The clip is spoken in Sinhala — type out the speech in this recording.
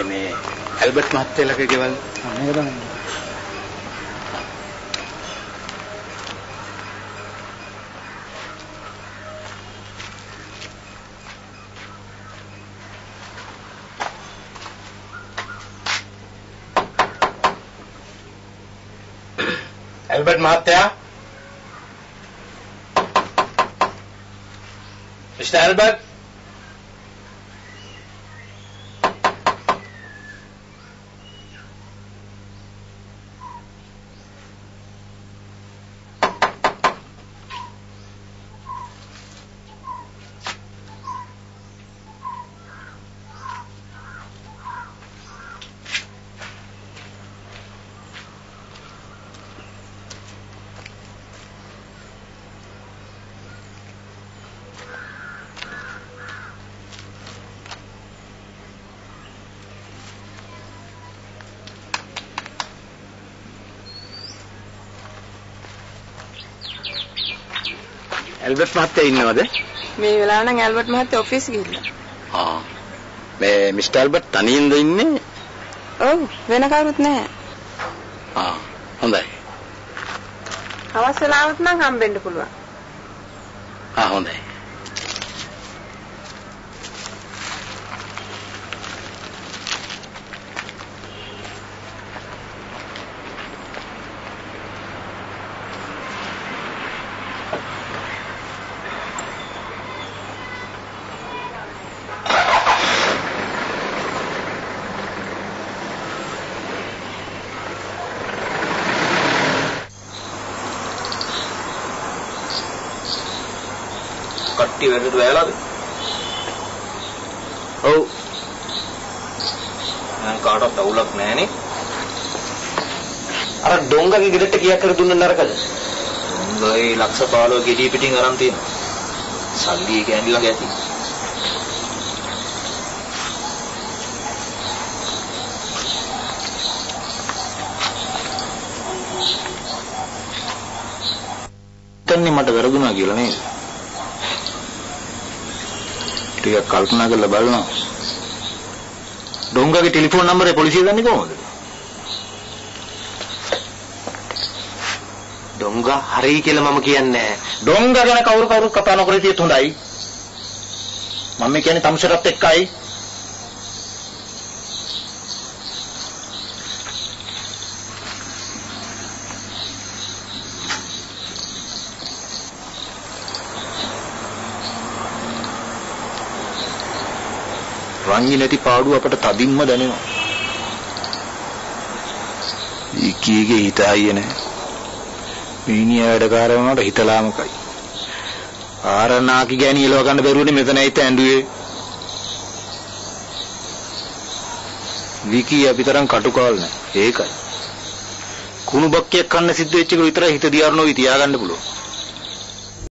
මේ ඇල්බර්ට් මහත්තයාගේ ගෙවල් නේද? ඇල්බර්ට් මහත්තයා මිස්ටර් ඇල්බර්ට් ඇල්බර්ට් මහත්තයා ඉන්නවද? මේ වෙලාව නම් ඇල්බර්ට් මහත්තයා ඔෆිස් ගිහිල්ලා. මේ මිස්ටර් ඇල්බර්ට් තනියෙන්ද ඉන්නේ? ඔව්, වෙන කවුරුත් නැහැ. හොඳයි. අවශ්‍ය වෙලාවට නම් හම්බෙන්න පුළුවන්. හොඳයි. කට්ටිය වැඩට වැයලාද? ඔව්. මම කාටවත් අවුලක් නැහනේ. අර ඩොංගගේ ගෙදරට කීයක් කර දුන්න නරකද? ඩොංගයි ලක්ෂ 15 ගෙඩිය පිටින් අරන් තියෙනවා. සල්ලි ඒක ඇඳි ළඟ ඇති. තන්නේ මට වැරදුනා කියලා නේද? ටිකක් කල්පනා කරලා බලනවා. ඩොංගගේ ටෙලිෆෝන් නම්බරේ පොලිසිය දන්නේ කොහොමද? ඩොංග හරි කියලා මම කියන්නේ නැහැ. ඩොංග ගැන කවුරුත් කතා නොකර ඉතිත් හොඳයි. මම කියන්නේ තමුසරත් එක්කයි. රංගි නැති පාඩුව අපට තදින්ම දැනෙනවා. ඊකීගේ හිත හයිය නැහැ. මීනියා වැඩකාරය වුණාට හිතලාමකයි. ආරණාකි ගෑණි එලව ගන්න බැරුවනේ මෙතන ඇයිත් ඇඬුවේ. විකී අපිතරම් කටුකාල් නැහැ. ඒකයි. කුණු බක්කියක් කන්න සිද්ධ වෙච්ච එක විතරයි හිත දියාර නොවි තියාගන්න පුළුවන්.